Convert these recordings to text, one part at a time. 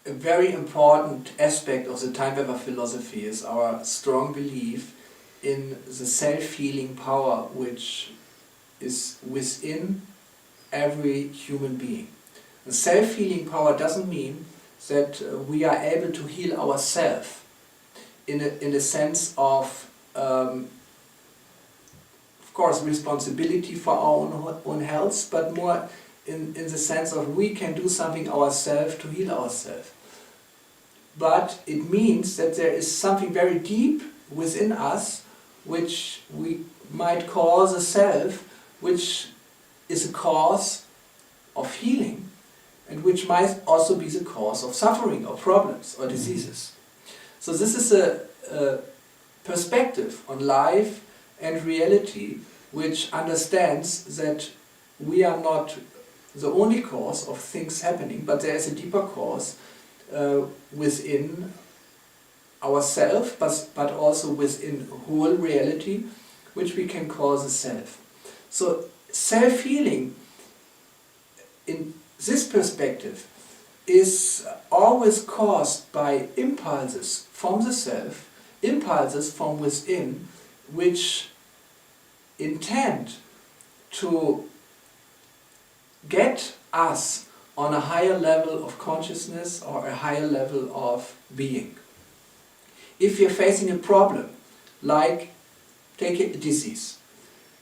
a very important aspect of the Time Weaver philosophy is our strong belief in the self-healing power which is within every human being. The self-healing power doesn't mean that we are able to heal ourselves in a sense of course, responsibility for our own health, but more in the sense of we can do something ourselves to heal ourselves. But it means that there is something very deep within us which we might call the self, which is a cause of healing and which might also be the cause of suffering or problems or diseases. So this is a perspective on life and reality which understands that we are not the only cause of things happening, but there is a deeper cause within ourselves, but also within whole reality, which we can call the self. So self-healing in this perspective is always caused by impulses from the self, impulses from within, which intend to get us on a higher level of consciousness or a higher level of being. If you're facing a problem, like take a disease,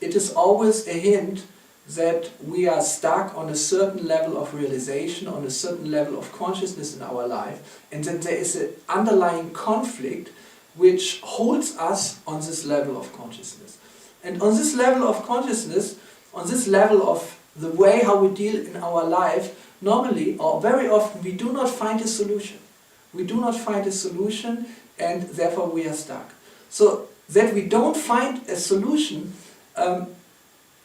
it is always a hint that we are stuck on a certain level of realization, on a certain level of consciousness in our life, and that there is an underlying conflict which holds us on this level of consciousness. And on this level of consciousness, on this level of the way how we deal in our life, normally or very often we do not find a solution. We do not find a solution, and therefore we are stuck. So that we don't find a solution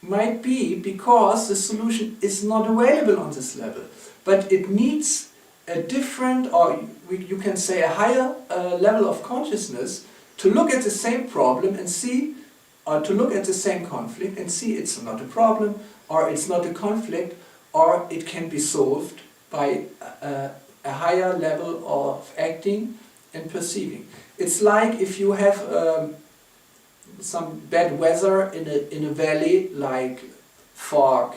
might be because the solution is not available on this level, but it needs a different, or you can say a higher level of consciousness to look at the same problem and see, or to look at the same conflict and see it's not a problem, or it's not a conflict, or it can be solved by a higher level of acting and perceiving. It's like if you have some bad weather in a valley, like fog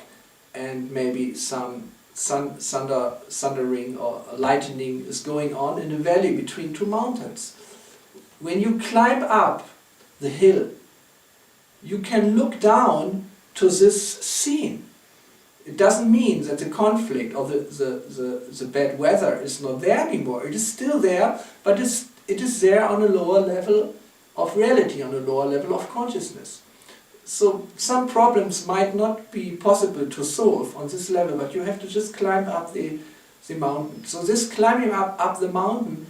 and maybe some thundering or lightning is going on in a valley between two mountains. When you climb up the hill, you can look down to this scene. It doesn't mean that the conflict or the bad weather is not there anymore. It is still there, but it is there on a lower level of reality, on a lower level of consciousness. So some problems might not be possible to solve on this level, but you have to just climb up the mountain. So this climbing up the mountain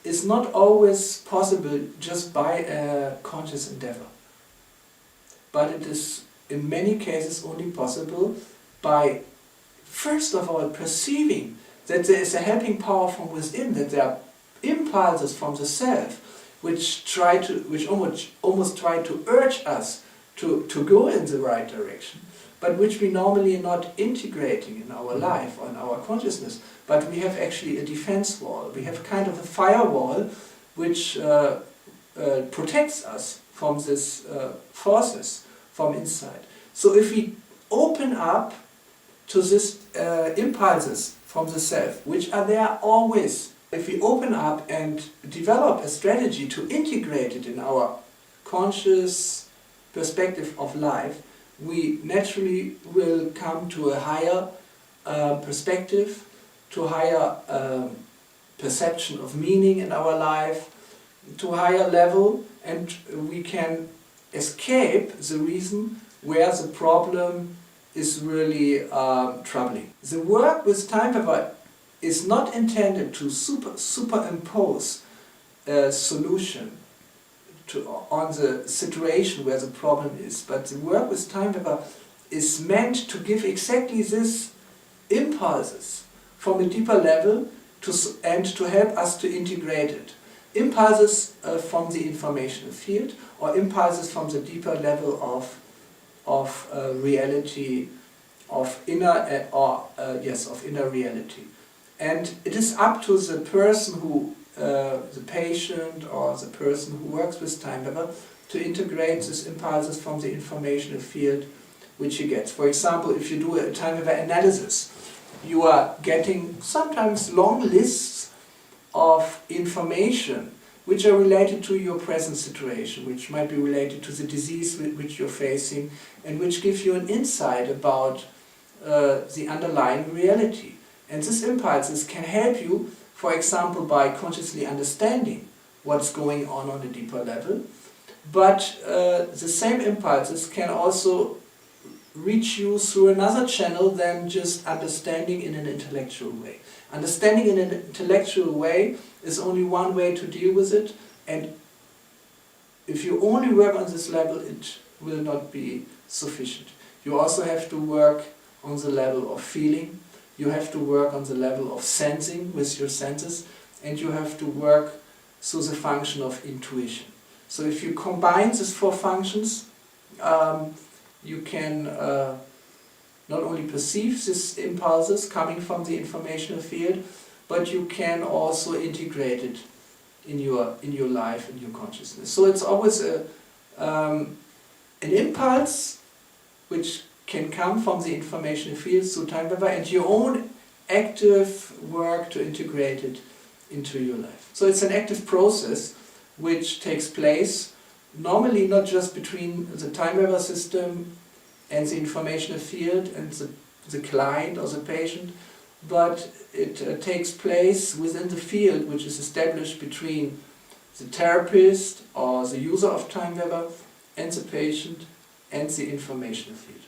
is not always possible just by a conscious endeavor. But it is in many cases only possible by, first of all, perceiving that there is a helping power from within, that there are impulses from the self which almost try to urge us to go in the right direction, but which we normally are not integrating in our life or in our consciousness. But we have actually a defense wall. We have kind of a firewall which protects us from these forces from inside. So if we open up to these impulses from the self, which are there always, if we open up and develop a strategy to integrate it in our conscious perspective of life, we naturally will come to a higher perspective, to a higher perception of meaning in our life, to a higher level, and we can escape the reason where the problem is really troubling. The work with Time Weaver is not intended to superimpose a solution on the situation where the problem is, but the work with Time Weaver is meant to give exactly these impulses from a deeper level and to help us to integrate it. Impulses from the informational field, or impulses from the deeper level of reality, of inner reality. And it is up to the person who, the patient or the person who works with time weather, to integrate these impulses from the informational field which he gets. For example, if you do a time weather analysis, you are getting sometimes long lists of information which are related to your present situation, which might be related to the disease which you're facing, and which give you an insight about the underlying reality. And these impulses can help you, for example, by consciously understanding what's going on a deeper level. But the same impulses can also reach you through another channel than just understanding in an intellectual way. Understanding in an intellectual way is only one way to deal with it, and if you only work on this level, it will not be sufficient. You also have to work on the level of feeling, you have to work on the level of sensing with your senses, and you have to work through the function of intuition. So if you combine these four functions, you can not only perceive these impulses coming from the informational field, but you can also integrate it in your life, in your consciousness. So it's always an impulse which can come from the informational field through time weather, and your own active work to integrate it into your life. So it's an active process which takes place normally not just between the time weather system and the informational field and the client or the patient, but it takes place within the field which is established between the therapist or the user of time weather and the patient and the informational field.